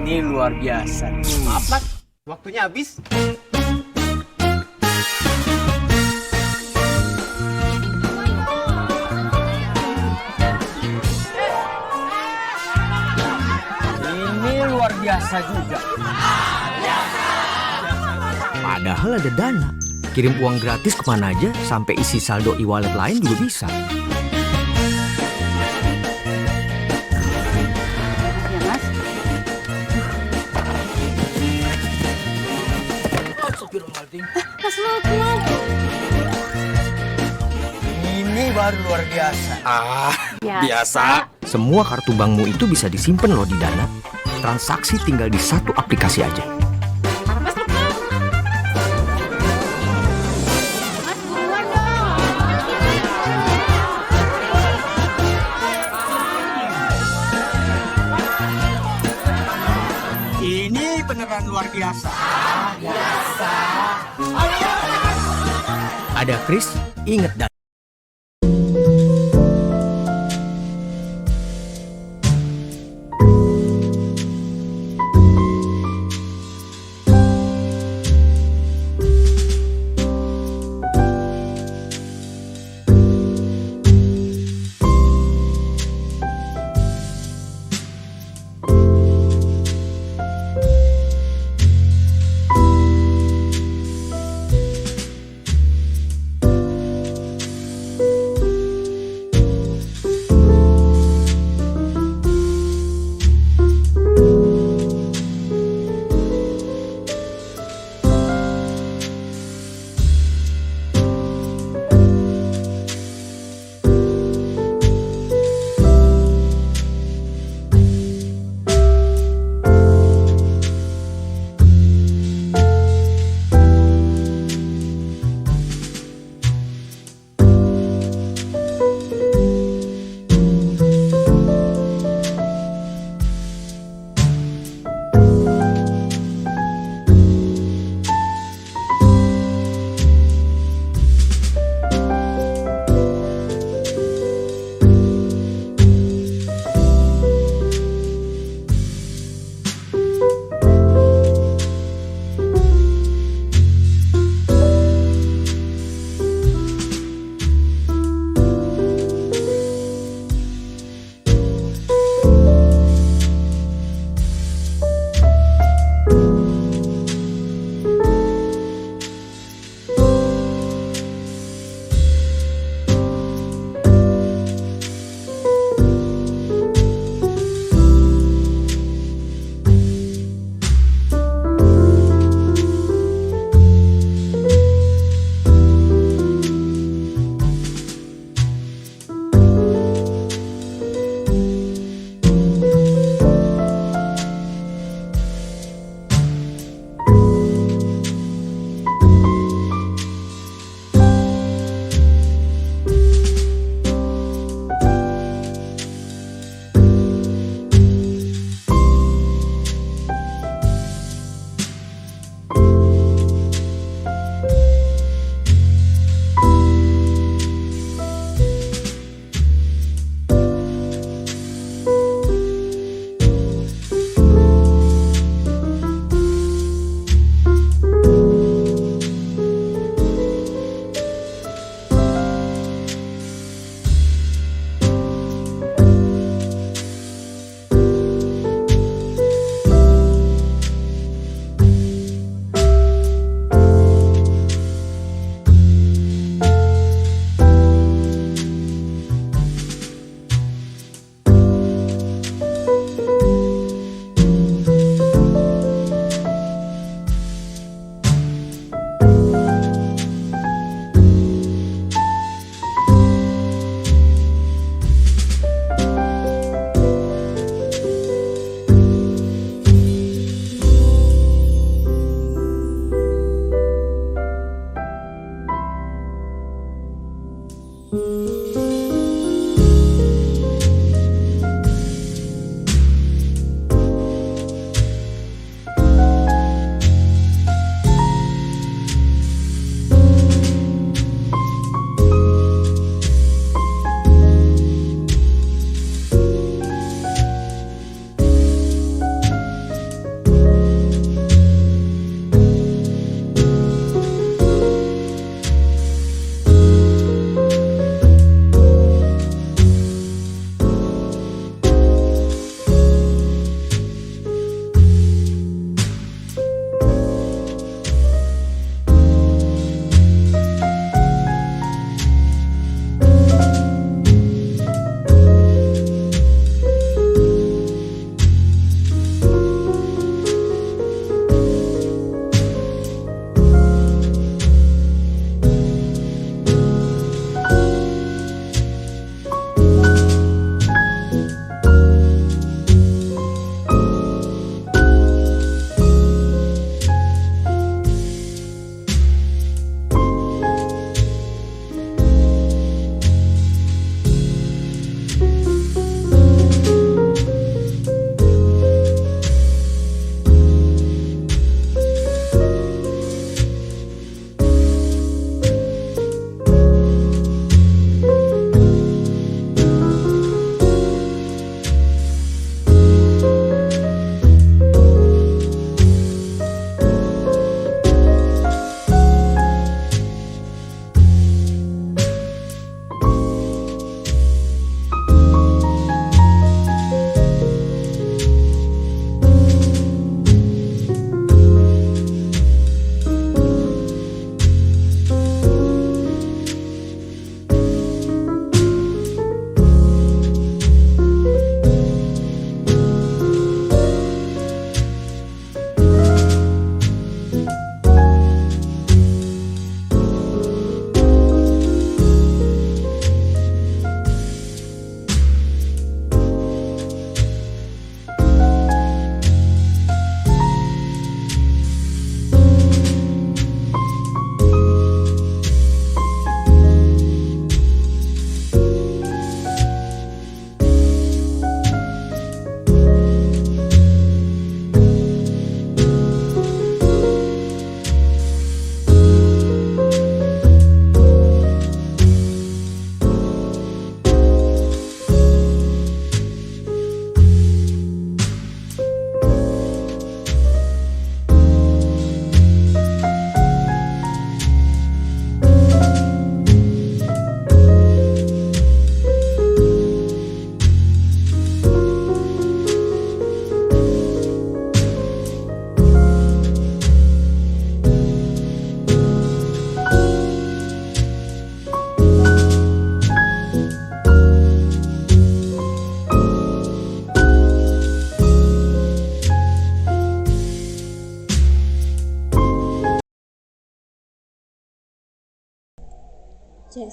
Ini luar biasa. Maaf, Mas. Waktunya habis. Ini luar biasa juga. Padahal ada dana. Kirim uang gratis kemana aja sampai isi saldo e-wallet lain juga bisa. Ya, Mas. Mas Lukman. Ini baru luar biasa. Biasa. Semua kartu bankmu itu bisa disimpan loh di Dana. Transaksi tinggal di satu aplikasi aja. Mas Lukman. Mas buruan dong. Ini beneran luar biasa. Ada Kris, inget Dana.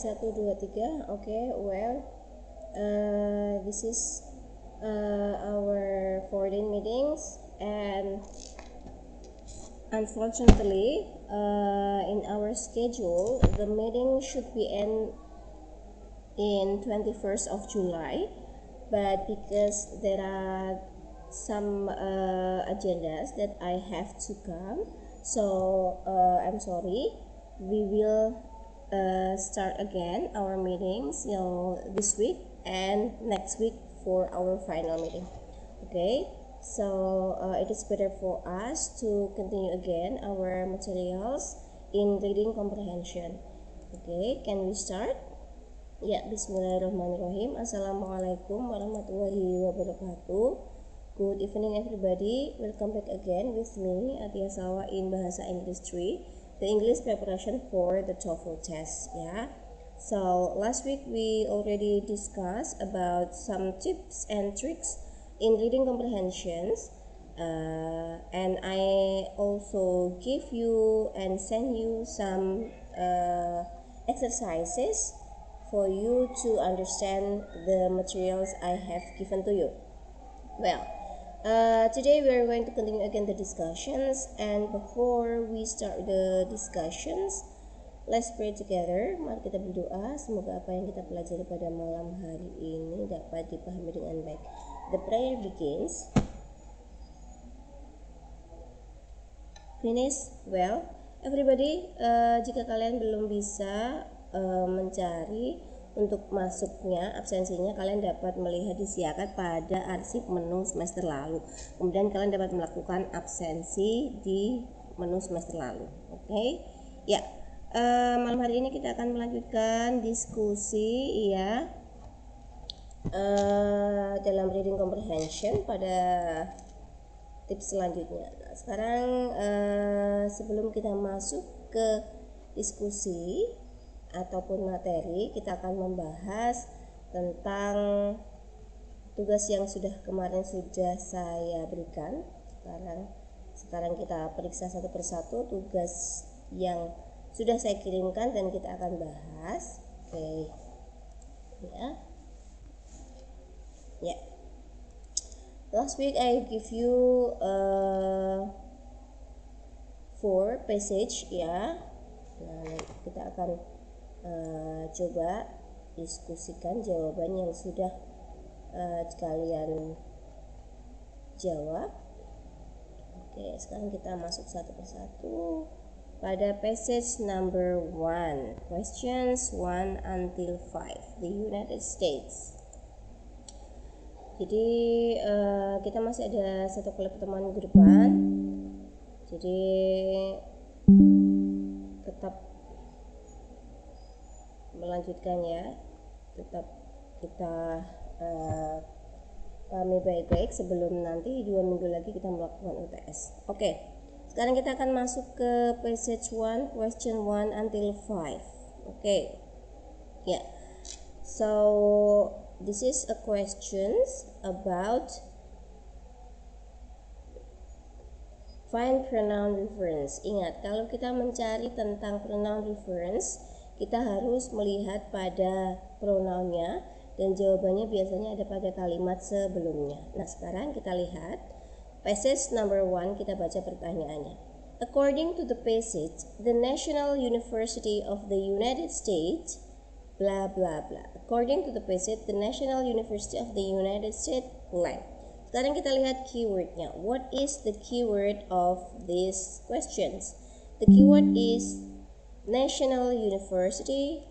Cek 1 2 3. Okay, well, this is our 14 meetings, and unfortunately, in our schedule, the meeting should be end in 21st of July, but because there are some agendas that I have to come, so I'm sorry. We will start again our meetings, this week and next week for our final meeting. Okay, so it is better for us to continue again our materials in reading comprehension. Okay, can we start? Ya, bismillahirrahmanirrahim. Assalamualaikum warahmatullahi wabarakatuh. Good evening everybody. Welcome back again with me, Atia Sawa, in Bahasa Inggris 3, the English preparation for the TOEFL test. Yeah. So last week we already discussed about some tips and tricks in reading comprehensions, and I also give you and send you some exercises for you to understand the materials I have given to you. Well, today we are going to continue again the discussions, and before we start the discussions, Let's pray together. Mari kita berdoa. Semoga apa yang kita pelajari pada malam hari ini dapat dipahami dengan baik. The prayer begins. Finish well. Everybody, jika kalian belum bisa mencari untuk masuknya absensinya, kalian dapat melihat disiarkan pada arsip menu semester lalu. Kemudian kalian dapat melakukan absensi di menu semester lalu. Oke? Ya. Malam hari ini kita akan melanjutkan diskusi ya dalam reading comprehension pada tips selanjutnya. Nah, sekarang sebelum kita masuk ke diskusi ataupun materi, kita akan membahas tentang tugas yang kemarin sudah saya berikan. Sekarang kita periksa satu persatu tugas yang sudah saya kirimkan dan kita akan bahas. Oke. Ya. Last week I give you 4 passage ya. Nah, kita akan coba diskusikan jawaban yang sudah kalian jawab. Oke, sekarang kita masuk satu persatu pada passage number 1, questions 1 until 5, the United States. Jadi kita masih ada satu kali pertemuan minggu depan, jadi tetap melanjutkan ya, tetap kita pahami baik-baik sebelum nanti 2 minggu lagi kita melakukan UTS. Oke, sekarang kita akan masuk ke passage 1, question 1 until 5. Oke, ya. So this is a questions about find pronoun reference. Ingat, kalau kita mencari tentang pronoun reference, kita harus melihat pada pronounnya dan jawabannya biasanya ada pada kalimat sebelumnya. Nah, sekarang kita lihat passage number 1, kita baca pertanyaannya. According to the passage, the National University of the United States blah blah blah. According to the passage, the National University of the United States blank. Sekarang kita lihat keywordnya. What is the keyword of these questions? The keyword is National University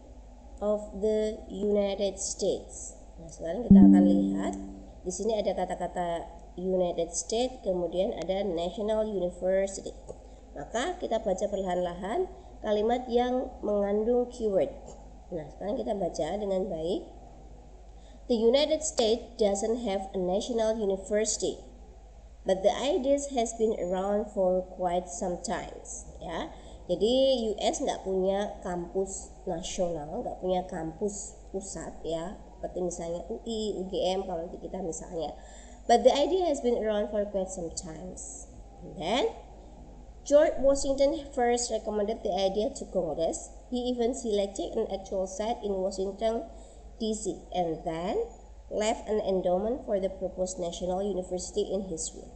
of the United States. Nah, sekarang kita akan lihat di sini ada kata-kata United States, kemudian ada National University. Maka kita baca perlahan-lahan kalimat yang mengandung keyword. Nah, sekarang kita baca dengan baik. The United States doesn't have a national university, but the idea has been around for quite some time. Ya. Jadi US nggak punya kampus nasional, nggak punya kampus pusat ya, seperti misalnya UI, UGM kalau di kita misalnya. But the idea has been around for quite some time. And then George Washington first recommended the idea to Congress. He even selected an actual site in Washington, D.C. and then left an endowment for the proposed national university in his will.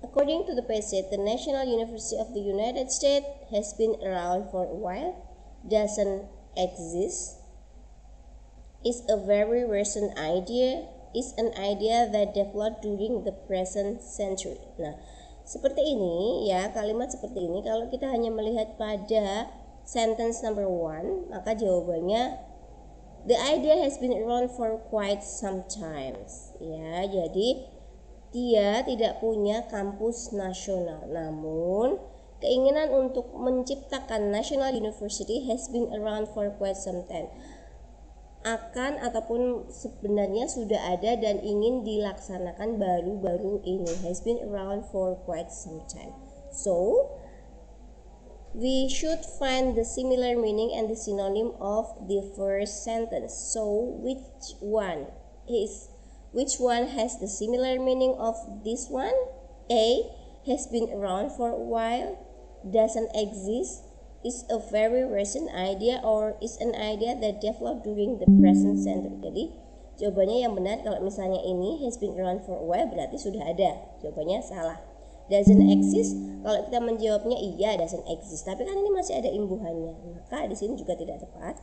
According to the passage, the National University of the United States has been around for a while, doesn't exist, is a very recent idea, is an idea that developed during the present century. Nah, seperti ini ya, kalimat seperti ini kalau kita hanya melihat pada sentence number 1, maka jawabannya the idea has been around for quite some times. Ya, jadi dia tidak punya kampus nasional, namun keinginan untuk menciptakan National University has been around for quite some time. Akan ataupun sebenarnya sudah ada dan ingin dilaksanakan baru-baru ini, has been around for quite some time. So, we should find the similar meaning and the synonym of the first sentence. So, which one has the similar meaning of this one? A, has been around for a while, doesn't exist, is a very recent idea, or is an idea that developed during the present century. Jadi jawabannya yang benar kalau misalnya ini has been around for a while berarti sudah ada. Jawabannya salah. Doesn't exist. Kalau kita menjawabnya iya doesn't exist, tapi kan ini masih ada imbuhannya, maka di sini juga tidak tepat.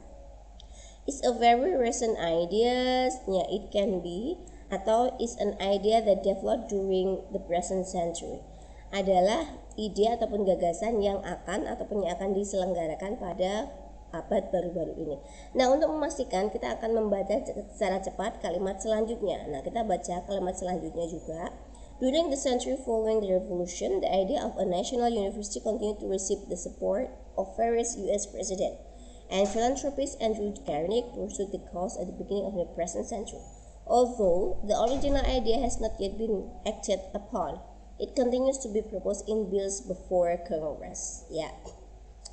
It's a very recent idea, ya it can be, atau is an idea that developed during the present century. Adalah ide ataupun gagasan yang akan diselenggarakan pada abad baru-baru ini. Nah, untuk memastikan kita akan membaca secara cepat kalimat selanjutnya. Nah, kita baca kalimat selanjutnya juga. During the century following the revolution, the idea of a national university continued to receive the support of various US presidents. And philanthropist Andrew Carnegie pursued the cause at the beginning of the present century. Although the original idea has not yet been acted upon, it continues to be proposed in bills before Congress. Ya,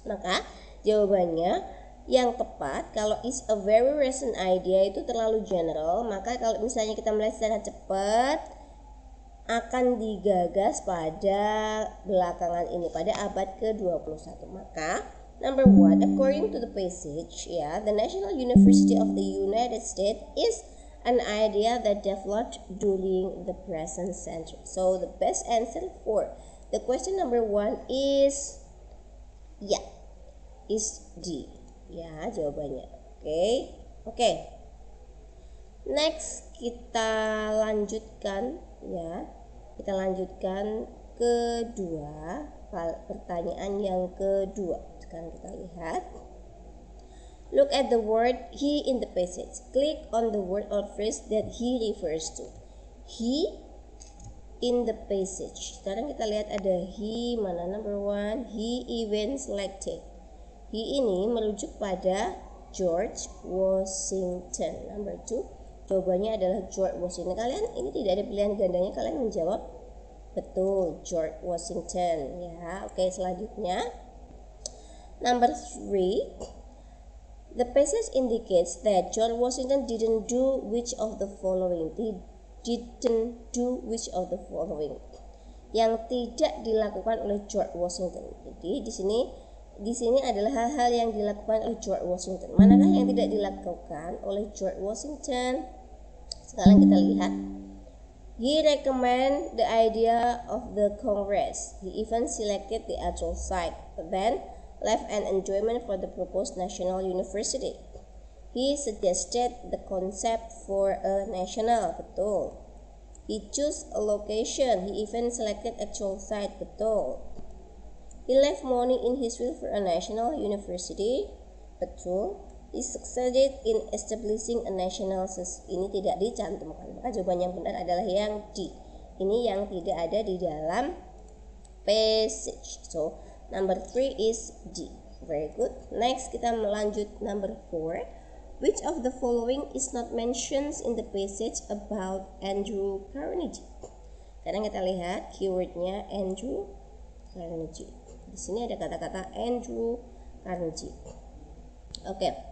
maka jawabannya yang tepat kalau is a very recent idea itu terlalu general, maka kalau misalnya kita melihat secara cepat akan digagas pada belakangan ini, pada abad ke-21. Maka number 1, according to the passage, the National University of the United States is an idea that developed during the present century. So the best answer for the question number 1 is is D. Ya, jawabannya. Oke. Next kita lanjutkan Kita lanjutkan kedua, pertanyaan yang kedua. Sekarang kita lihat. Look at the word he in the passage. Click on the word or phrase that he refers to. He in the passage. Sekarang kita lihat ada he, mana number 1, he even selected. He ini merujuk pada George Washington. Number 2, jawabannya adalah George Washington. Kalian ini tidak ada pilihan gandanya, kalian menjawab betul George Washington ya. Oke, selanjutnya number 3, the passage indicates that George Washington didn't do which of the following. Yang tidak dilakukan oleh George Washington. Jadi di sini adalah hal-hal yang dilakukan oleh George Washington. Manakah yang tidak dilakukan oleh George Washington? Sekarang kita lihat. He recommended the idea of the Congress. He even selected the actual site, but then left an endorsement for the proposed national university. He suggested the concept for a national. Betul. He chose a location. He even selected actual site. Betul. He left money in his will for a national university. Betul. He succeeded in establishing a national ini tidak dicantumkan. Maka jawaban yang benar adalah yang D. Ini yang tidak ada di dalam passage. So, number 3 is D. Very good. Next kita melanjut number 4. Which of the following is not mentioned in the passage about Andrew Carnegie? Sekarang kita lihat keywordnya Andrew Carnegie. Di sini ada kata-kata Andrew Carnegie. Oke.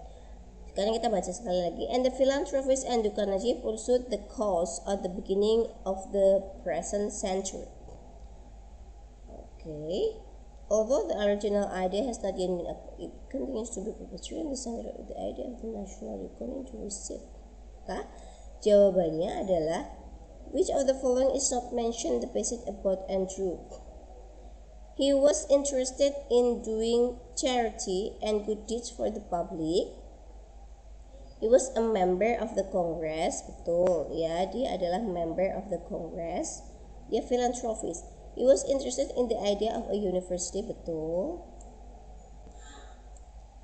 Sekarang kita baca sekali lagi. And the philanthropist Andrew Carnegie pursued the cause at the beginning of the present century. Okay. Although the original idea has not yet been it continues to be perpetuated in the center of the idea of the national economy to receive. Maka jawabannya adalah which of the following is not mentioned in the passage about Andrew? He was interested in doing charity and good deeds for the public. He was a member of the Congress. Betul ya, dia adalah member of the Congress. Dia philanthropist. He was interested in the idea of a university. Betul.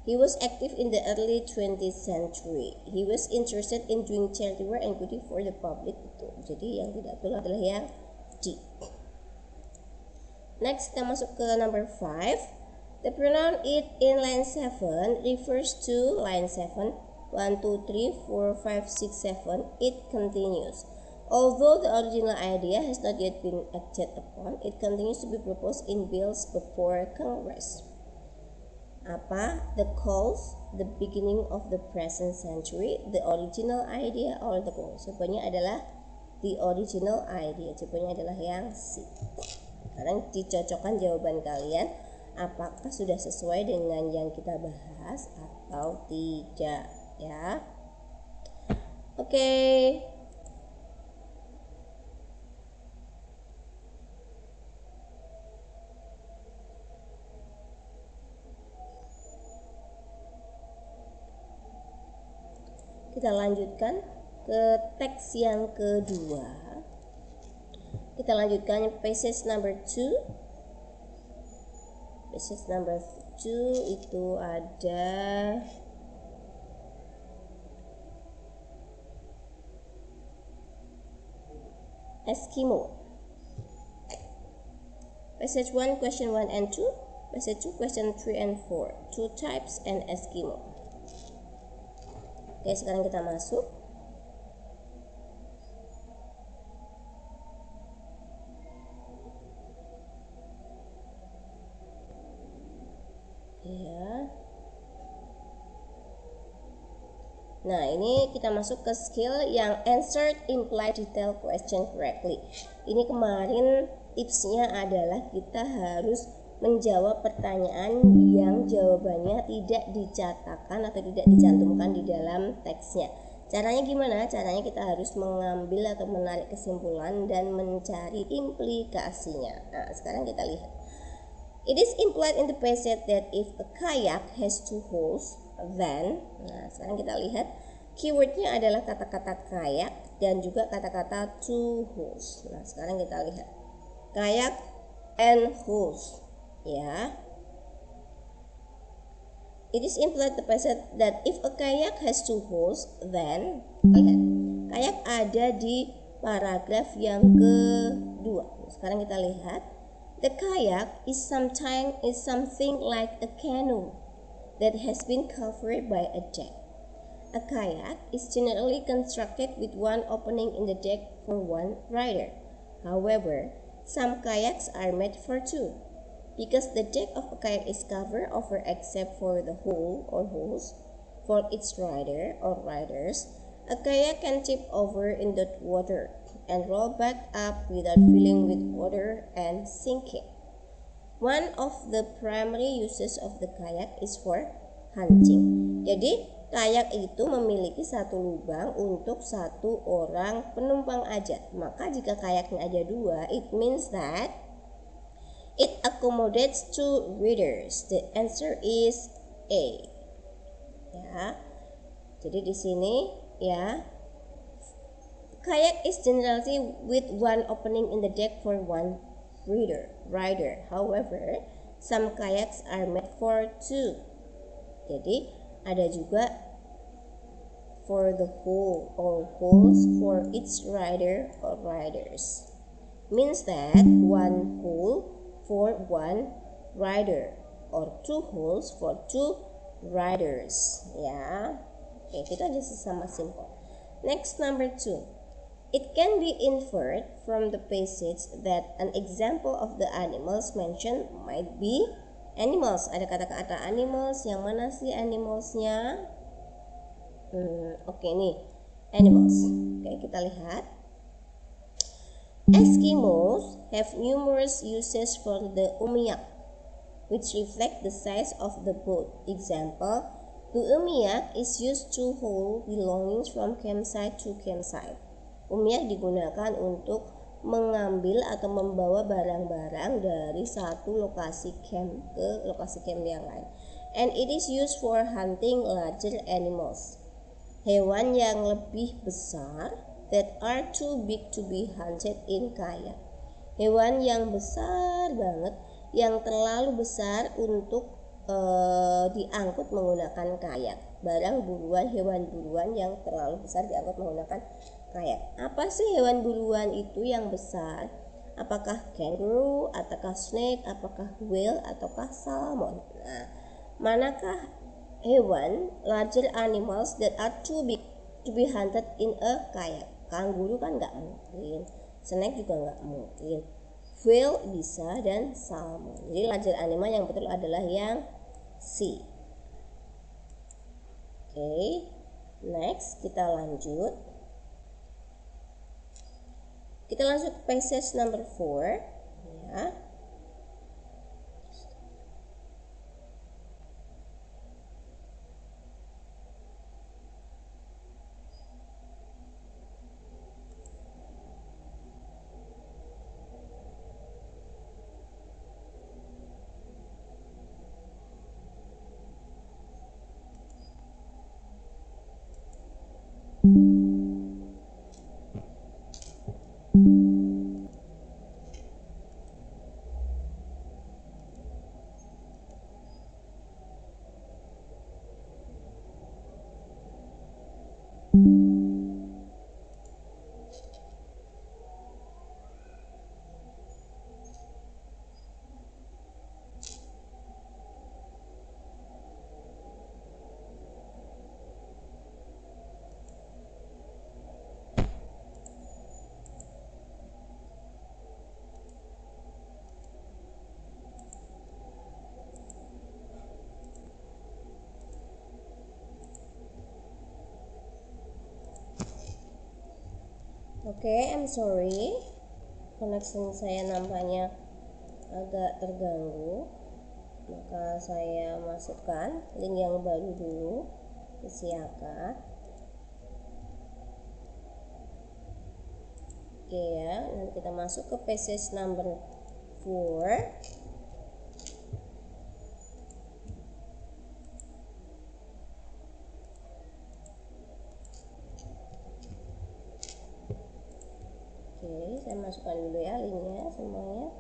He was active in the early 20th century. He was interested in doing charity work and good deeds for the public. Betul. Jadi yang tidak betul adalah yang D. Next kita masuk ke number 5. The pronoun it in line 7 refers to line 7. 1, 2, 3, 4, 5, 6, 7. It continues. Although the original idea has not yet been acted upon, it continues to be proposed in bills before Congress. Apa? The cause, the beginning of the present century, the original idea, or the cause. Jawabannya adalah the original idea. Jawabannya adalah yang C. Sekarang dicocokkan jawaban kalian. Apakah sudah sesuai dengan yang kita bahas atau tidak? Ya. Oke. Kita lanjutkan ke teks yang kedua. Kita lanjutkan passage number 2. Passage number 2 itu ada Eskimo. Passage 1 question 1 and 2. Passage 2 question 3 and 4. Two types and Eskimo. Oke, sekarang kita masuk. Ya. Nah, ini kita masuk ke skill yang answered imply detail question correctly. Ini kemarin tipsnya adalah kita harus menjawab pertanyaan yang jawabannya tidak dicatatkan atau tidak dicantumkan di dalam teksnya. Caranya gimana? Caranya kita harus mengambil atau menarik kesimpulan dan mencari implikasinya. Nah, sekarang kita lihat. It is implied in the passage that if a kayak has two holes, then, nah sekarang kita lihat keywordnya adalah kata-kata kayak dan juga kata-kata two holes. Nah sekarang kita lihat kayak and holes, ya. It is implied the passage that if a kayak has two holes, then, lihat kayak ada di paragraf yang kedua. Sekarang kita lihat. The kayak is something like a canoe that has been covered by a deck. A kayak is generally constructed with one opening in the deck for one rider. However, some kayaks are made for two. Because the deck of a kayak is covered over except for the hole or holes for its rider or riders, a kayak can tip over in the water and roll back up without filling with water and sinking. One of the primary uses of the kayak is for hunting. Jadi kayak itu memiliki satu lubang untuk satu orang penumpang aja. Maka jika kayaknya ada dua, it means that it accommodates two readers. The answer is A. Ya. Jadi di sini ya. Kayak is generally with one opening in the deck for one rider. However, some kayaks are made for two. Jadi ada juga for the whole or holes for each rider or riders. Means that one hole for one rider or two holes for two riders. Ya, oke, itu aja sama simple. Next, number 2. It can be inferred from the passage that an example of the animals mentioned might be animals. Ada kata-kata animals, yang mana sih animalsnya? Oke nih, animals. Oke, kita lihat. Eskimos have numerous uses for the umiak, which reflect the size of the boat. Example, the umiak is used to hold belongings from campsite to campsite. Umiak digunakan untuk mengambil atau membawa barang-barang dari satu lokasi camp ke lokasi camp yang lain. And it is used for hunting larger animals. Hewan yang lebih besar that are too big to be hunted in kayak. Hewan yang besar banget, yang terlalu besar untuk diangkut menggunakan kayak. Barang buruan, hewan buruan yang terlalu besar diangkut menggunakan kayak. Apa sih hewan buruan itu yang besar? Apakah kangaroo, ataukah snake, apakah whale, ataukah salmon? Nah, manakah hewan larger animals that are too big to be hunted in a kayak? Kanguru kan nggak mungkin, snake juga nggak mungkin, whale bisa, dan salmon. Jadi larger animal yang betul adalah yang C. Oke, next kita lanjut. Kita langsung ke passage number 4 ya. Oke, I'm sorry, connection saya nampaknya agak terganggu, maka saya masukkan link yang baru dulu, isi akad. Oke ya, nanti kita masuk ke passage number 4. Oke, saya masukkan dulu ya linknya semuanya.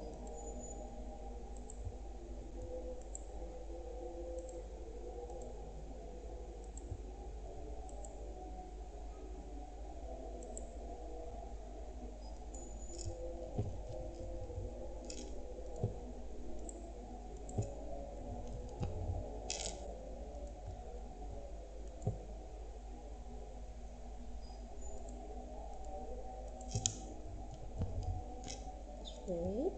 Wait.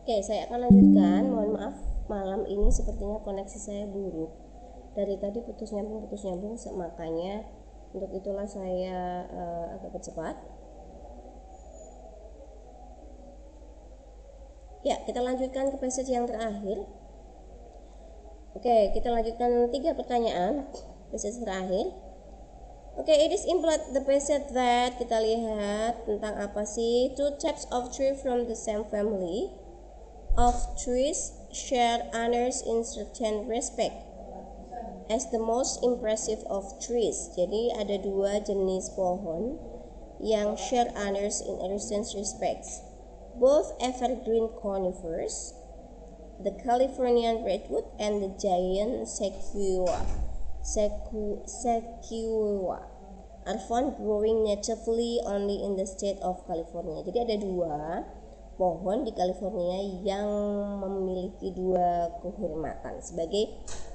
Oke, saya akan lanjutkan. Mohon maaf, malam ini sepertinya koneksi saya buruk. Dari tadi putus nyambung, makanya untuk itulah saya agak bercepat. Ya, kita lanjutkan ke passage yang terakhir. Oke, kita lanjutkan 3 pertanyaan. Passage terakhir. Oke, it is implied the passage that kita lihat tentang apa sih? Two types of tree from the same family of trees share honors in certain respect as the most impressive of trees. Jadi ada 2 jenis pohon yang share honors in certain respects. Both evergreen conifers, the Californian redwood and the giant sequoia are found growing natively only in the state of California. Jadi ada 2 pohon di California yang memiliki 2 kehormatan sebagai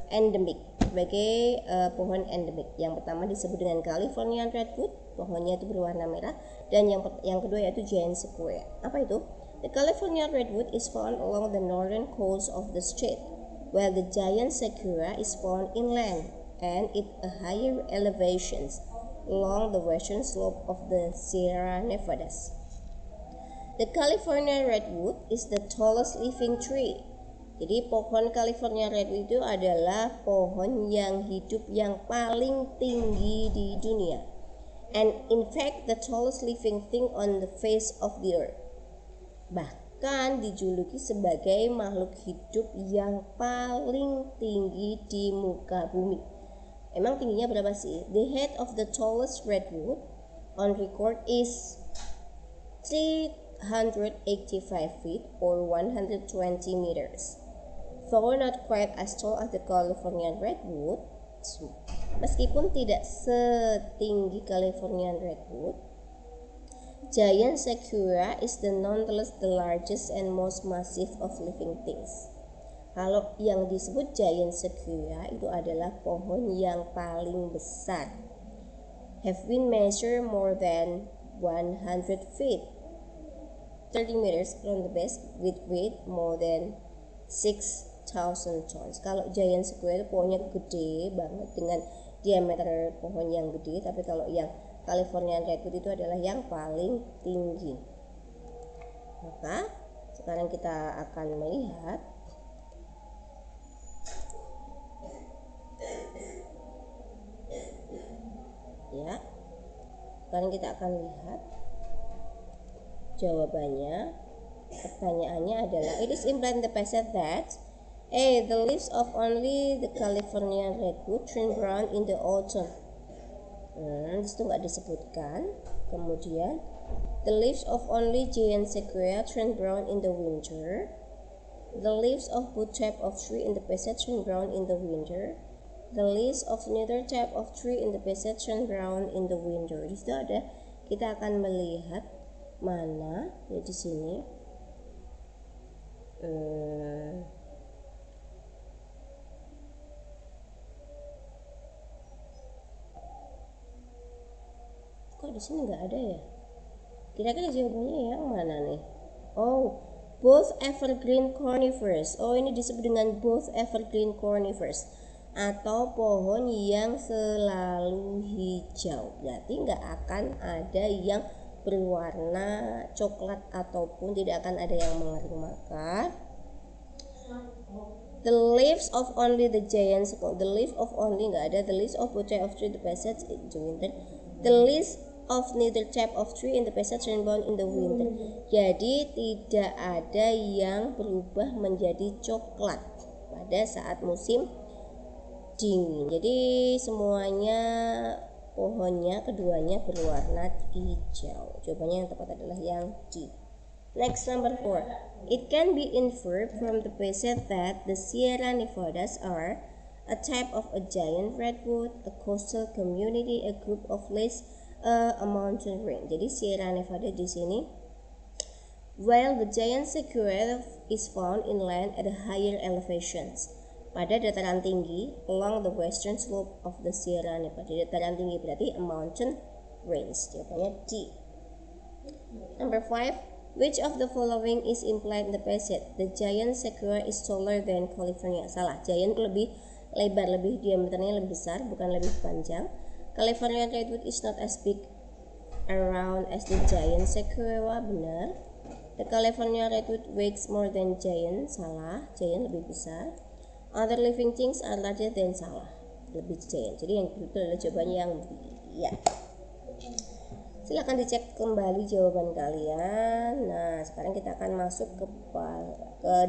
endemik, sebagai pohon endemik. Yang pertama disebut dengan Californian redwood, pohonnya itu berwarna merah, dan yang kedua yaitu giant sequoia. Apa itu? The Californian redwood is found along the northern coast of the state, while the giant sequoia is found inland and at a higher elevations along the western slope of the Sierra Nevadas. The California redwood is the tallest living tree. Jadi pohon California redwood itu adalah pohon yang hidup yang paling tinggi di dunia. And in fact the tallest living thing on the face of the earth. Bahkan dijuluki sebagai makhluk hidup yang paling tinggi di muka bumi. Emang tingginya berapa sih? The height of the tallest redwood on record is 385 feet or 120 meters. Though not quite as tall as the Californian redwood, meskipun tidak setinggi Californian redwood, giant sequoia is nonetheless the largest and most massive of living things. Kalau yang disebut giant sequoia itu adalah pohon yang paling besar. Have been measured more than 100 feet, 30 meters from the base with weight more than 6,000 tons. Kalau giant sequoia itu pohonnya gede banget dengan diameter pohon yang gede, tapi kalau yang Californian redwood itu adalah yang paling tinggi. Maka sekarang kita akan melihat Sekarang kita akan lihat jawabannya. Pertanyaannya adalah, it is implied in the passage that A. The leaves of only the California redwood turn brown in the autumn. Disitu nggak disebutkan. Kemudian, the leaves of only giant sequoia turn brown in the winter. The leaves of both type of tree in the passage turn brown in the winter. The leaves of neither type of tree in the passage turn brown in the winter. Disitu ada, kita akan melihat mana ya di sini. Kok di sini nggak ada ya? Kira-kira jawabannya yang mana nih? Oh, both evergreen conifers. Oh, ini disebut dengan both evergreen conifers atau pohon yang selalu hijau. Berarti nggak akan ada yang berwarna coklat ataupun tidak akan ada yang mengering. Maka the leaves of only the giant, the leaf of only nggak ada. The leaves of both type of tree the passage in the winter. The leaves of neither type of tree in the passage turn brown in the winter. Jadi tidak ada yang berubah menjadi coklat pada saat musim dingin. Jadi semuanya pohonnya keduanya berwarna hijau. Jawabannya yang tepat adalah yang D. Next, number 4. It can be inferred from the passage that the Sierra Nevadas are a type of a giant redwood, a coastal community, a group of lakes, a mountain range. Jadi Sierra Nevada di sini, while the giant sequoia is found inland at higher elevations, pada dataran tinggi along the western slope of the Sierra Nevada. Dataran tinggi berarti a mountain range. Jawabannya D. Number 5. Which of the following is implied in the passage? The giant sequoia is taller than California. Salah. Giant lebih lebar, lebih diameternya lebih besar, bukan lebih panjang. California redwood is not as big around as the giant sequoia. Benar. The California redwood weighs more than giant. Salah. Giant lebih besar. Other living things are larger than. Salah. Lebih giant. Jadi yang betul adalah jawabannya yang B. Ya. Silahkan dicek kembali jawaban kalian. Nah, sekarang kita akan masuk ke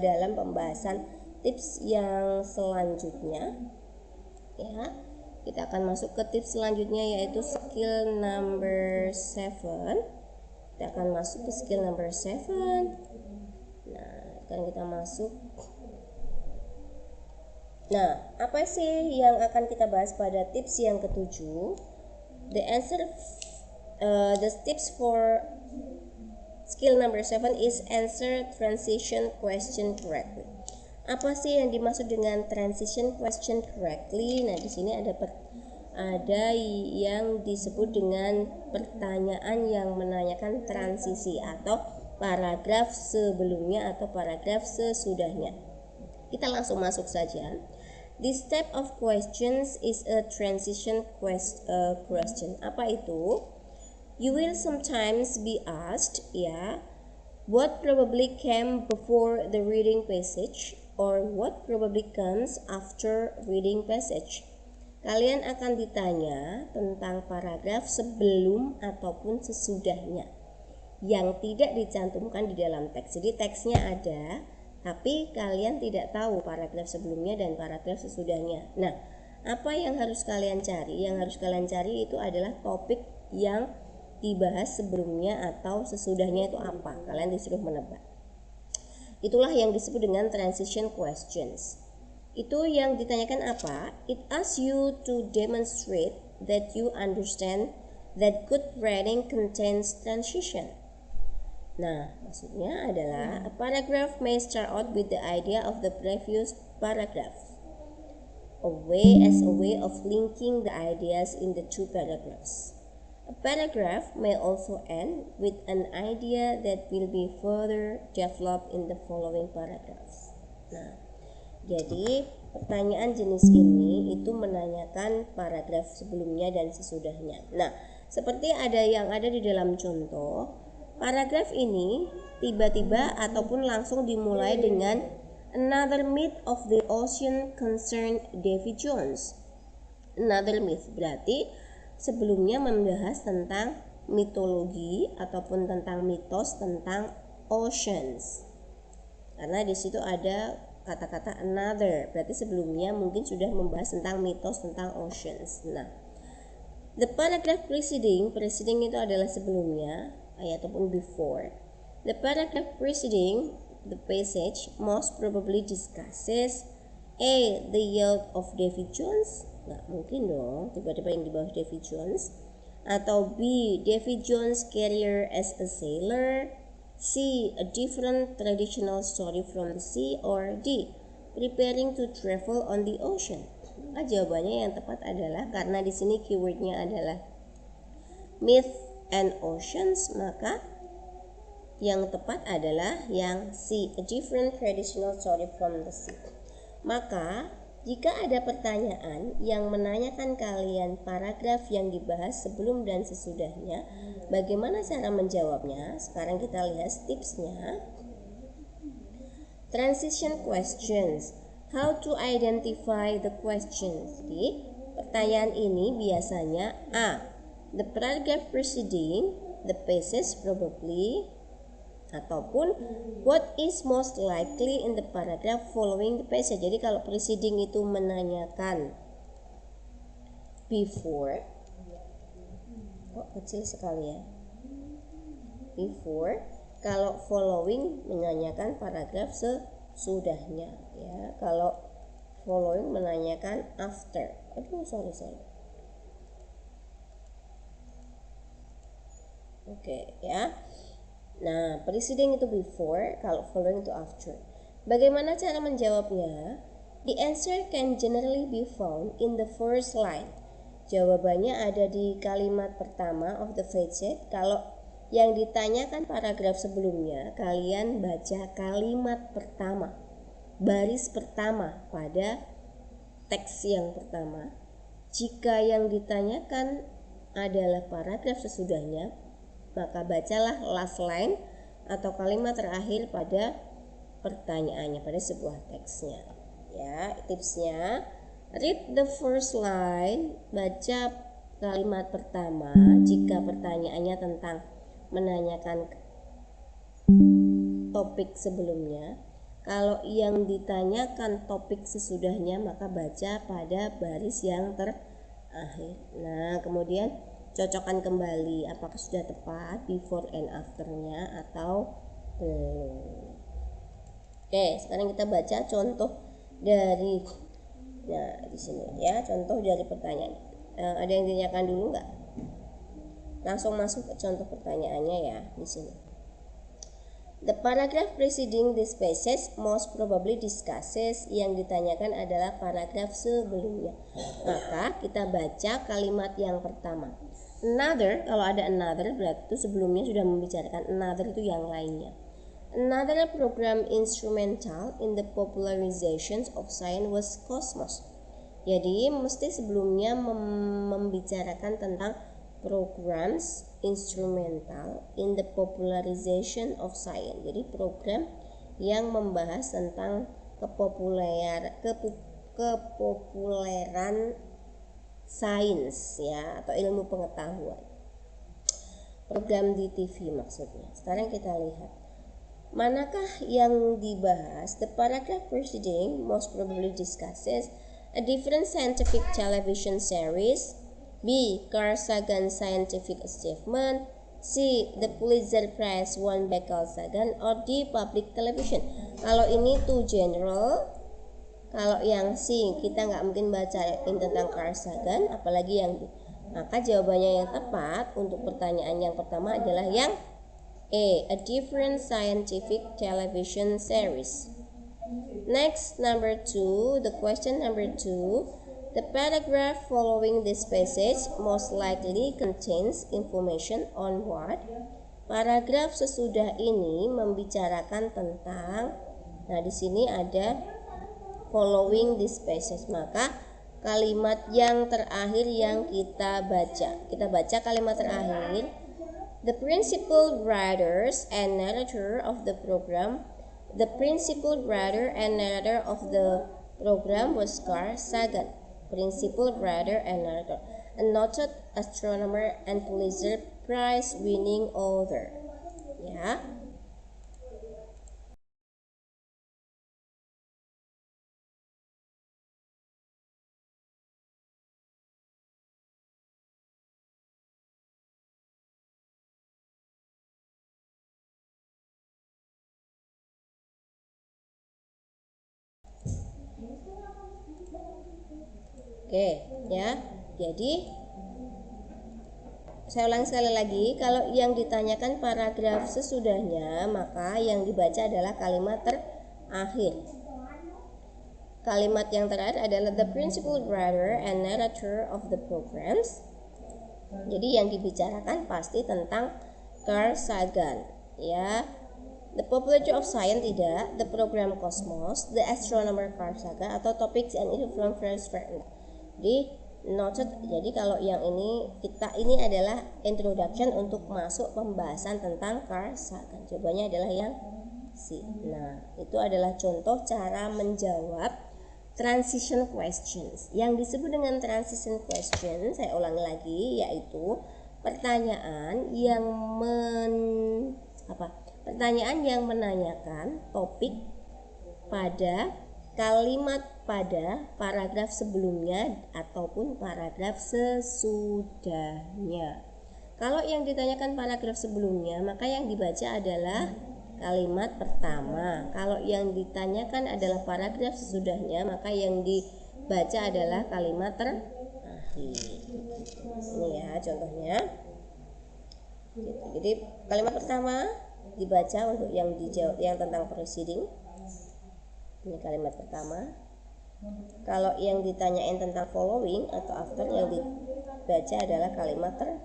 dalam pembahasan tips yang selanjutnya. Ya, kita akan masuk ke tips selanjutnya yaitu skill number 7. Kita akan masuk ke skill number 7. Nah, sekarang kita masuk. Nah, apa sih yang akan kita bahas pada tips yang ketujuh? The tips for skill number 7 is answer transition question correctly. Apa sih yang dimaksud dengan transition question correctly? Nah, di sini ada yang disebut dengan pertanyaan yang menanyakan transisi atau paragraf sebelumnya atau paragraf sesudahnya. Kita langsung masuk saja. This type of questions is a transition question. Apa itu? You will sometimes be asked, what probably came before the reading passage or what probably comes after reading passage. Kalian akan ditanya tentang paragraf sebelum ataupun sesudahnya yang tidak dicantumkan di dalam teks. Jadi teksnya ada, tapi kalian tidak tahu paragraf sebelumnya dan paragraf sesudahnya. Nah, apa yang harus kalian cari? Yang harus kalian cari itu adalah topik yang dibahas sebelumnya atau sesudahnya itu apa. Kalian disuruh menebak. Itulah yang disebut dengan transition questions. Itu yang ditanyakan apa? It asks you to demonstrate that you understand that good writing contains transition. Nah, maksudnya adalah a paragraph may start out with the idea of the previous paragraph. A way of linking the ideas in the two paragraphs. A paragraph may also end with an idea that will be further developed in the following paragraphs. Nah, jadi pertanyaan jenis ini itu menanyakan paragraf sebelumnya dan sesudahnya. Nah, seperti yang ada di dalam contoh, paragraf ini tiba-tiba ataupun langsung dimulai dengan another myth of the ocean concerned Davy Jones. Another myth berarti sebelumnya membahas tentang mitologi ataupun tentang mitos tentang oceans. Karena di situ ada kata-kata another, berarti sebelumnya mungkin sudah membahas tentang mitos tentang oceans. Nah, the paragraph preceding itu adalah sebelumnya ataupun before. The paragraph preceding the passage most probably discusses A. The yacht of Davy Jones. Nggak mungkin dong tiba-tiba yang di bawah Davy Jones. Atau B. Davy Jones' career as a sailor. C. A different traditional story from the sea. Or D. Preparing to travel on the ocean. Maka jawabannya yang tepat adalah, karena di sini keywordnya adalah myth and oceans, maka yang tepat adalah yang C. A different traditional story from the sea. Maka jika ada pertanyaan yang menanyakan kalian paragraf yang dibahas sebelum dan sesudahnya, bagaimana cara menjawabnya? Sekarang kita lihat tipsnya. Transition questions. How to identify the questions. Jadi, pertanyaan ini biasanya A. The paragraph preceding the passage probably, ataupun what is most likely in the paragraph following the passage. Jadi kalau preceding itu menanyakan before, kok kecil sekali ya, before. Kalau following menanyakan paragraf sesudahnya, ya. Kalau following menanyakan after. Sorry. Oke, ya. Nah, preceding itu before, kalau following itu after. Bagaimana cara menjawabnya? The answer can generally be found in the first line. Jawabannya ada di kalimat pertama of the passage. Kalau yang ditanyakan paragraf sebelumnya, kalian baca kalimat pertama, baris pertama pada teks yang pertama. Jika yang ditanyakan adalah paragraf sesudahnya, maka bacalah last line atau kalimat terakhir pada pertanyaannya, pada sebuah teksnya. Ya, tipsnya, read the first line, baca kalimat pertama jika pertanyaannya tentang menanyakan topik sebelumnya. Kalau yang ditanyakan topik sesudahnya, maka baca pada baris yang terakhir. Nah, kemudian cocokkan kembali apakah sudah tepat before and afternya atau belum. Oke, sekarang kita baca contoh dari, nah di sini ya, contoh dari pertanyaan. Ada yang ditanyakan dulu nggak? Langsung masuk ke contoh pertanyaannya ya di sini. The paragraph preceding this passage most probably discusses, yang ditanyakan adalah paragraf sebelumnya. Maka kita baca kalimat yang pertama. Another, kalau ada another berarti itu sebelumnya sudah membicarakan, another itu yang lainnya. Another program instrumental in the popularization of science was Cosmos. Jadi mesti sebelumnya membicarakan tentang programs instrumental in the popularization of science. Jadi program yang membahas tentang kepopuleran sains ya, atau ilmu pengetahuan. Program di TV maksudnya. Sekarang kita lihat. Manakah yang dibahas? The paragraph preceding most probably discusses a different scientific television series. B. Carl Sagan scientific achievement. C. The Pulitzer Prize won by Carl Sagan. Or D. Public television. Kalau ini too general. Kalau yang C kita nggak mungkin baca tentang Carl Sagan, apalagi yang D. Maka jawabannya yang tepat untuk pertanyaan yang pertama adalah yang A different scientific television series. Next, number 2, the question number 2. The paragraph following this passage most likely contains information on what? Paragraf sesudah ini membicarakan tentang, nah di sini ada following this passage, maka kalimat yang terakhir yang kita baca. Kita baca kalimat terakhir. The principal writers and narrator of the program. The principal writer and narrator of the program was Carl Sagan. Principal writer and narrator, a noted astronomer and Pulitzer prize winning author. Ya. Oke, ya. Jadi saya ulang sekali lagi, kalau yang ditanyakan paragraf sesudahnya, maka yang dibaca adalah kalimat terakhir. Kalimat yang terakhir adalah the principal writer and narrator of the programs. Jadi yang dibicarakan pasti tentang Carl Sagan, ya. The Popularity of Science tidak, the program Cosmos, the astronomer Carl Sagan, atau topics and info from Franz Ferdinand. Jadi noted. Jadi kalau yang ini adalah introduction untuk masuk pembahasan tentang Carl Sagan. Jawabannya adalah yang C. Nah, itu adalah contoh cara menjawab transition questions. Yang disebut dengan transition question, saya ulangi lagi, yaitu pertanyaan yang menanyakan topik pada kalimat pada paragraf sebelumnya ataupun paragraf sesudahnya. Kalau yang ditanyakan paragraf sebelumnya, maka yang dibaca adalah kalimat pertama. Kalau yang ditanyakan adalah paragraf sesudahnya, maka yang dibaca adalah kalimat terakhir. Ini ya contohnya. Jadi kalimat pertama dibaca untuk yang dijawab yang tentang proceeding. Ini kalimat pertama. Kalau yang ditanyain tentang following atau after, yang dibaca adalah kalimat terakhir.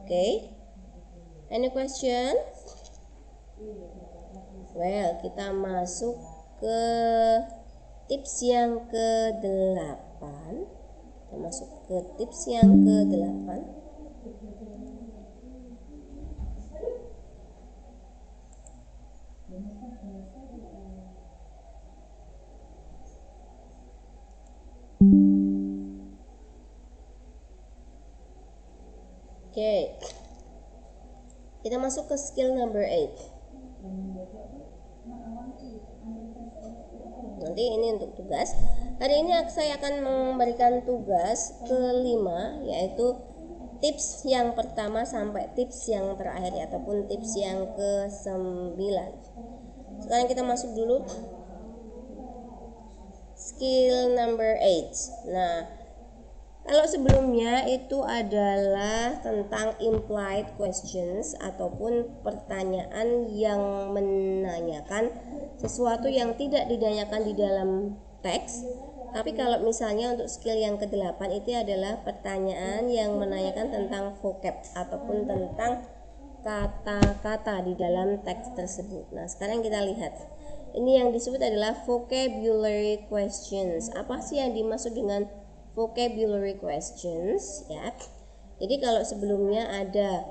Okay. Any question? Well, kita masuk ke tips yang ke-8. Kita masuk ke tips yang ke-8. Oke. Kita masuk ke skill number 8. Nanti ini untuk tugas. Hari ini saya akan memberikan tugas kelima, yaitu tips yang pertama sampai tips yang terakhir, ataupun tips yang ke-9. Sekarang kita masuk dulu skill number 8. Nah, kalau sebelumnya itu adalah tentang implied questions, ataupun pertanyaan yang menanyakan sesuatu yang tidak ditanyakan di dalam teks. Tapi kalau misalnya untuk skill yang ke-8 itu adalah pertanyaan yang menanyakan tentang vocab ataupun tentang kata-kata di dalam teks tersebut. Nah, sekarang kita lihat. Ini yang disebut adalah vocabulary questions. Apa sih yang dimaksud dengan vocabulary questions, ya? Jadi kalau sebelumnya ada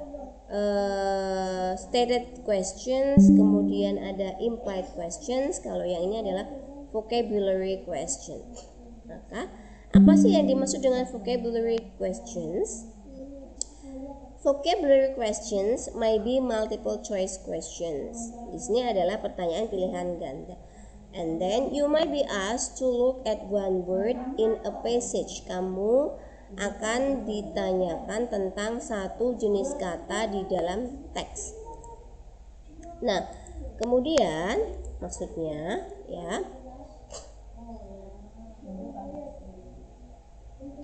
stated questions, kemudian ada implied questions, kalau yang ini adalah vocabulary question. Maka apa sih yang dimaksud dengan vocabulary questions? Vocabulary questions may be multiple choice questions. Di sini adalah pertanyaan pilihan ganda. And then you might be asked to look at one word in a passage. Kamu akan ditanyakan tentang satu jenis kata di dalam teks. Nah, kemudian maksudnya ya.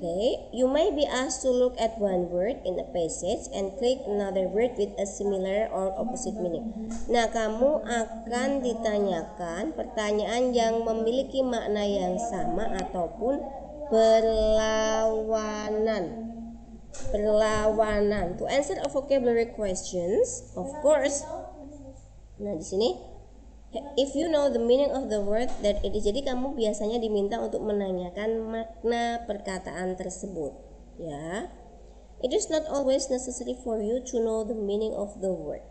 Okay, you may be asked to look at one word in a passage and click another word with a similar or opposite meaning. Nah, kamu akan ditanyakan pertanyaan yang memiliki makna yang sama ataupun berlawanan. To answer a vocabulary questions, of course. Nah, di sini if you know the meaning of the word that it is, jadi kamu biasanya diminta untuk menanyakan makna perkataan tersebut, ya. It is not always necessary for you to know the meaning of the word.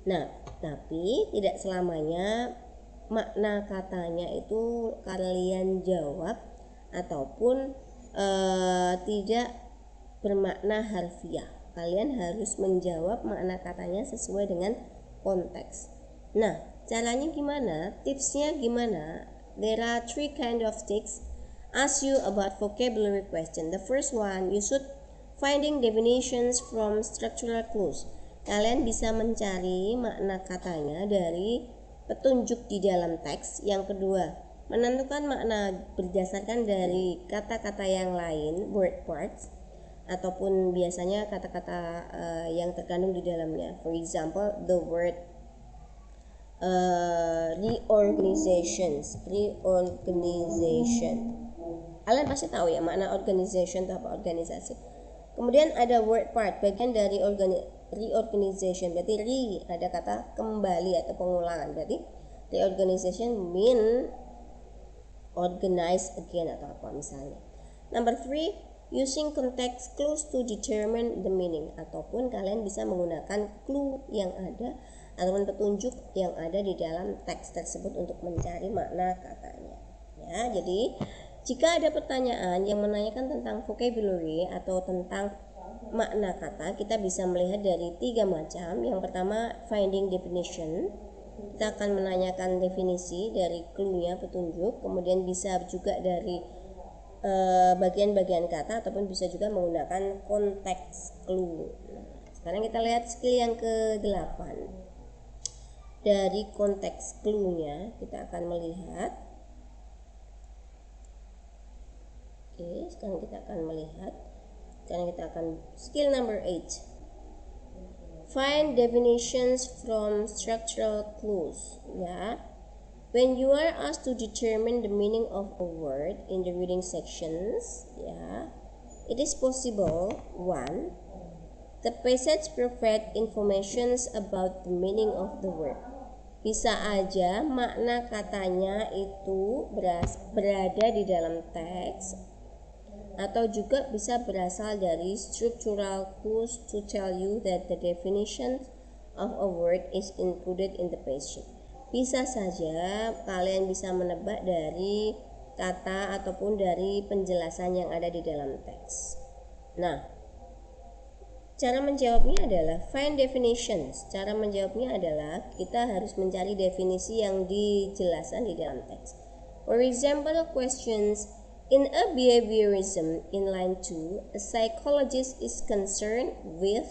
Nah, tapi tidak selamanya makna katanya itu kalian jawab ataupun tidak bermakna harfiah. Kalian harus menjawab makna katanya sesuai dengan konteks. Nah, caranya gimana? Tipsnya gimana? There are 3 kind of tips. Ask you about vocabulary question. The first one, you should finding definitions from structural clues. Kalian bisa mencari makna katanya dari petunjuk di dalam teks. Yang kedua, menentukan makna berdasarkan dari kata-kata yang lain, word parts, ataupun biasanya kata-kata yang terkandung di dalamnya. For example, the word reorganization. Kalian pasti tahu ya makna organization itu apa, organisasi. Kemudian ada word part, bagian dari reorganization. Berarti ada kata kembali atau pengulangan. Berarti reorganization mean organize again atau apa misalnya. Number 3, using context clues to determine the meaning, ataupun kalian bisa menggunakan clue yang ada ataupun petunjuk yang ada di dalam teks tersebut untuk mencari makna katanya. Ya, jadi jika ada pertanyaan yang menanyakan tentang vocabulary atau tentang makna kata, kita bisa melihat dari 3 macam. Yang pertama, finding definition. Kita akan menanyakan definisi dari clue-nya, petunjuk. Kemudian bisa juga dari bagian-bagian kata, ataupun bisa juga menggunakan konteks clue. Sekarang kita lihat skill yang ke-8. Dari konteks clue-nya kita akan melihat. Oke, sekarang kita akan melihat. Sekarang kita akan skill number 8. Find definitions from structural clues. Ya. When you are asked to determine the meaning of a word in the reading sections, ya, it is possible 1. The passage provide informations about the meaning of the word. Bisa aja makna katanya itu berada di dalam teks, atau juga bisa berasal dari structural clues to tell you that the definition of a word is included in the passage. Bisa saja kalian bisa menebak dari kata ataupun dari penjelasan yang ada di dalam teks. Nah, cara menjawabnya adalah find definitions. Cara menjawabnya adalah kita harus mencari definisi yang dijelaskan di dalam teks. For example, questions in a behaviorism in line 2, a psychologist is concerned with.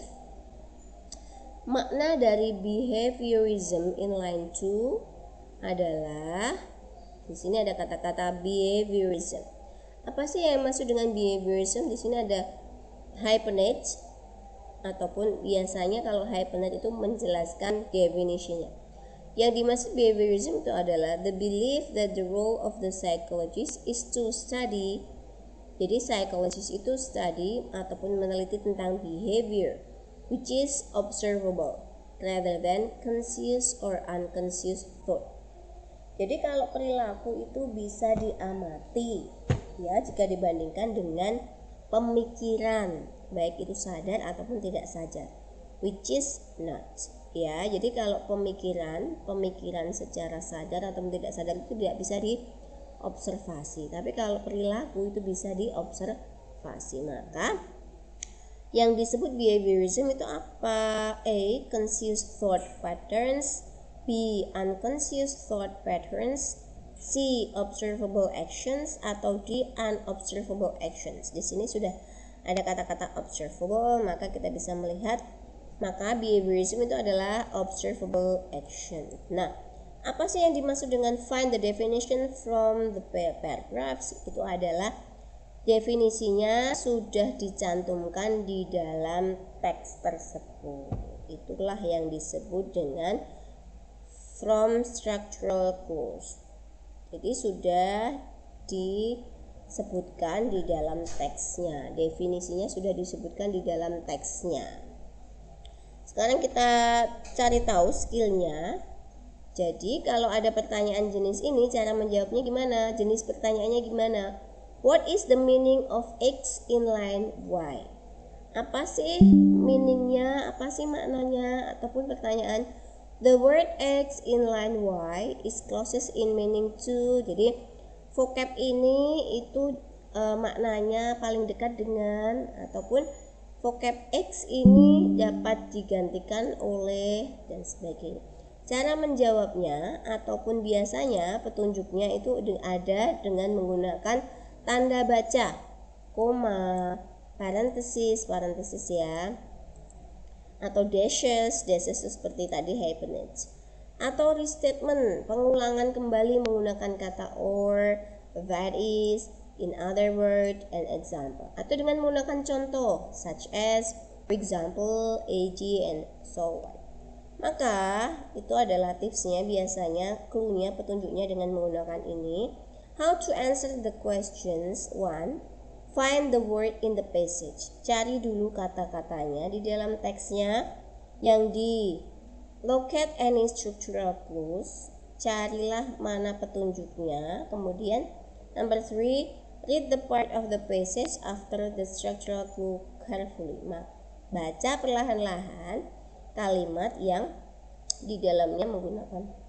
Makna dari behaviorism in line 2 adalah, di sini ada kata-kata behaviorism. Apa sih yang maksud dengan behaviorism? Di sini ada hyphenate, ataupun biasanya kalau hyphenate itu menjelaskan definisinya. Yang dimaksud behaviorism itu adalah the belief that the role of the psychologist is to study. Jadi psychologist itu study ataupun meneliti tentang behavior which is observable rather than conscious or unconscious thought. Jadi kalau perilaku itu bisa diamati ya jika dibandingkan dengan pemikiran, baik itu sadar ataupun tidak sadar, which is not. Ya, jadi kalau pemikiran secara sadar atau tidak sadar itu tidak bisa diobservasi. Tapi kalau perilaku itu bisa diobservasi. Maka yang disebut behaviorism itu apa? A. Conscious thought patterns, B. Unconscious thought patterns, C. Observable actions, atau D. Unobservable actions. Di sini sudah ada kata-kata observable, maka kita bisa melihat maka behaviorism itu adalah observable action. Nah, apa sih yang dimaksud dengan find the definition from the paragraphs? Itu adalah definisinya sudah dicantumkan di dalam teks tersebut. Itulah yang disebut dengan from structural clues. Jadi sudah disebutkan di dalam teksnya. Definisinya sudah disebutkan di dalam teksnya. Sekarang kita cari tahu skillnya. Jadi kalau ada pertanyaan jenis ini, cara menjawabnya gimana? Jenis pertanyaannya gimana? What is the meaning of X in line Y? Apa sih meaningnya? Apa sih maknanya? Ataupun pertanyaan, the word X in line Y is closest in meaning to. Jadi vocab ini itu maknanya paling dekat dengan, ataupun vocab X ini dapat digantikan oleh dan sebagainya. Cara menjawabnya ataupun biasanya petunjuknya itu ada dengan menggunakan tanda baca, koma, parenthesis ya, atau dashes seperti tadi hyphenates, atau restatement, pengulangan kembali menggunakan kata or, that is, in other word, and example, atau dengan menggunakan contoh such as for example, ag, and so on. Maka itu adalah tipsnya, biasanya clue-nya, petunjuknya dengan menggunakan ini. How to answer the questions. 1. Find the word in the passage. Cari dulu kata-katanya di dalam teksnya. Yang di locate any structural clues. Carilah mana petunjuknya. Kemudian number 3, read the part of the passage after the structural clue carefully. Baca perlahan-lahan kalimat yang di dalamnya menggunakan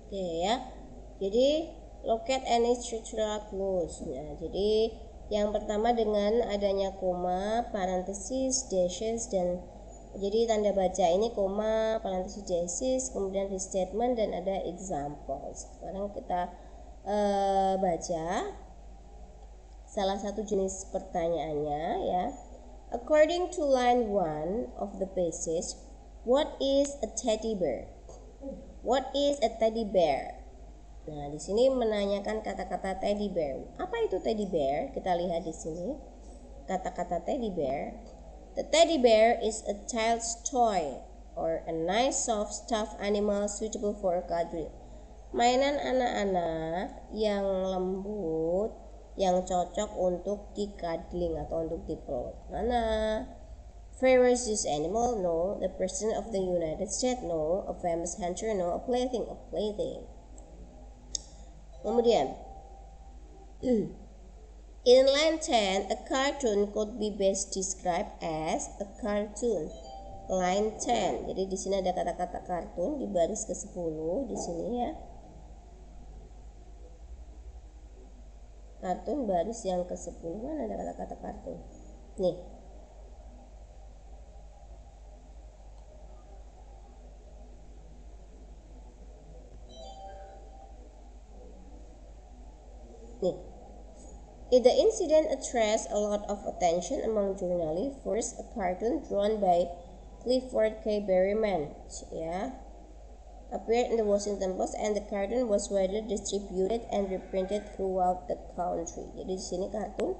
Oke ya. Jadi locate any structural clues. Nah, jadi yang pertama dengan adanya koma, parenthesis, dashes, dan jadi tanda baca ini koma, parenthesis, dashes, kemudian restatement, dan ada examples. Sekarang kita baca salah satu jenis pertanyaannya ya. According to line 1 of the passage, what is a teddy bear? What is a teddy bear? Nah, di sini menanyakan kata-kata teddy bear. Apa itu teddy bear? Kita lihat di sini. Kata-kata teddy bear. The teddy bear is a child's toy or a nice soft stuffed animal suitable for cuddling. Mainan anak-anak yang lembut, yang cocok untuk di-cuddling atau untuk dipeluk. Mana? Pharaoh's use animal? No. The President of the United States? No. A famous hunter? No. A plaything? A plaything. Kemudian in line 10, a cartoon could be best described as a cartoon. Line 10. Jadi di sini ada kata-kata kartun di baris ke-10 di sini ya. Kartun baris yang ke-10, mana ada kata-kata kartun? Nih. The incident attracts a lot of attention among journalists. First, a cartoon drawn by Clifford K. Berryman, appeared in the Washington Post, and the cartoon was widely distributed and reprinted throughout the country. Jadi di sini kartun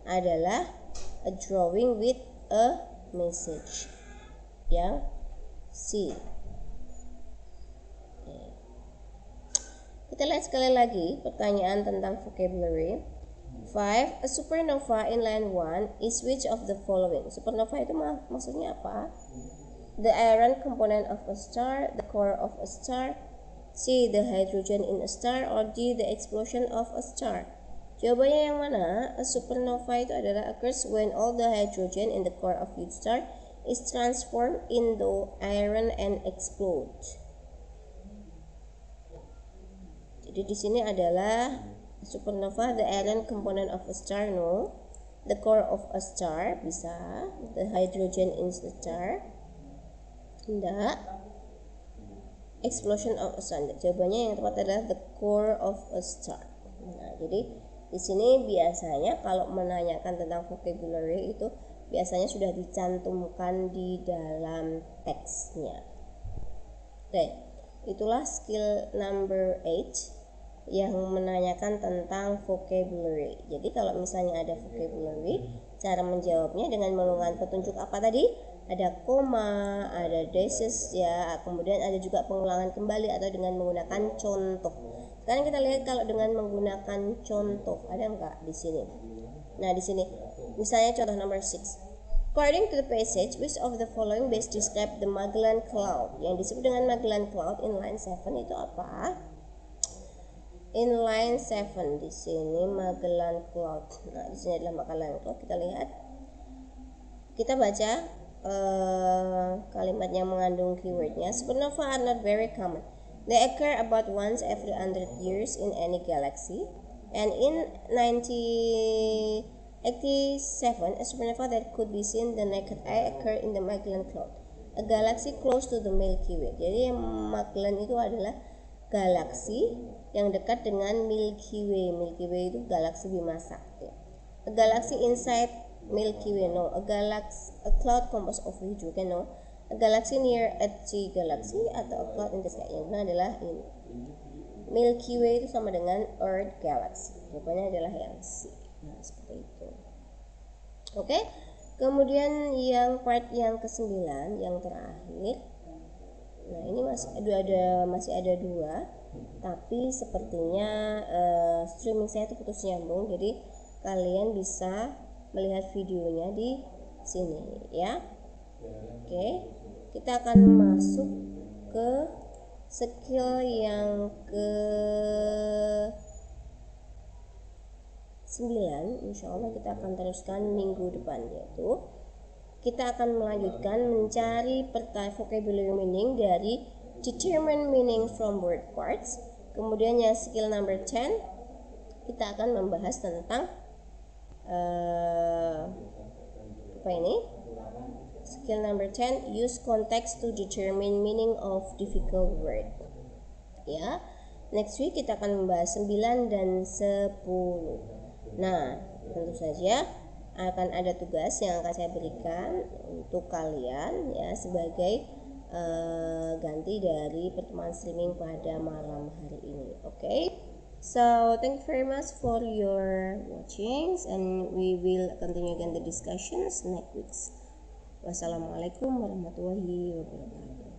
adalah a drawing with a message. Yang C. Kita lihat sekali lagi pertanyaan tentang vocabulary. 5. A supernova in line 1 is which of the following? Supernova itu maksudnya apa? The iron component of a star, the core of a star, C. The hydrogen in a star, or D. The explosion of a star. Jawabannya yang mana? A supernova itu adalah occurs when all the hydrogen in the core of each star is transformed into iron and explode. Jadi di sini adalah supernova, the iron component of a star, no. The core of a star, bisa. The hydrogen in the star, tidak. Explosion of a star. Jawabannya yang tepat adalah the core of a star. Nah, jadi di sini biasanya kalau menanyakan tentang vocabulary itu biasanya sudah dicantumkan di dalam teksnya. Oke, itulah skill number 8 yang menanyakan tentang vocabulary. Jadi kalau misalnya ada vocabulary, cara menjawabnya dengan menggunakan petunjuk apa tadi? Ada koma, ada dashes ya, kemudian ada juga pengulangan kembali atau dengan menggunakan contoh. Sekarang kita lihat kalau dengan menggunakan contoh, ada enggak di sini? Nah, di sini misalnya contoh number 6. According to the passage, which of the following best describe the Magellan Cloud? Yang disebut dengan Magellan Cloud in line 7 itu apa? In line 7 di sini Magellan Cloud. Nah, di sini adalah Magellan Cloud. Kita lihat. Kita baca kalimat yang mengandung keywordnya. Supernova are not very common. They occur about once every 100 years in any galaxy. And in 1987, a supernova that could be seen the naked eye occurred in the Magellan Cloud, a galaxy close to the Milky Way. Jadi yang Magellan itu adalah galaksi yang dekat dengan Milky Way. Milky Way itu galaksi Bima Sakti. A galaxy inside Milky Way, no. A cloud composed of hydrogen, okay, no. A galaxy near Earth galaxy atau a cloud in the sky. Yang benar adalah ini. Milky Way itu sama dengan Earth galaxy. Jawabannya adalah yang C. Nah, seperti itu. Oke. Kemudian yang part yang ke-9 yang terakhir. Nah, ini masih ada 2, tapi sepertinya streaming saya itu putus nyambung, jadi kalian bisa melihat videonya di sini ya. Oke, kita akan masuk ke skill yang ke-9. Insya Allah kita akan teruskan minggu depan, yaitu kita akan melanjutkan mencari vocabulary meaning dari determine meaning from word parts. Kemudian yang skill number 10 kita akan membahas tentang apa ini? Skill number 10, use context to determine meaning of difficult word. Ya. Next week kita akan membahas 9 dan 10. Nah, tentu saja akan ada tugas yang akan saya berikan untuk kalian ya sebagai ganti dari pertemuan streaming pada malam hari ini. Okay? So thank you very much for your watchings and we will continue again the discussions next week. Wassalamualaikum warahmatullahi wabarakatuh.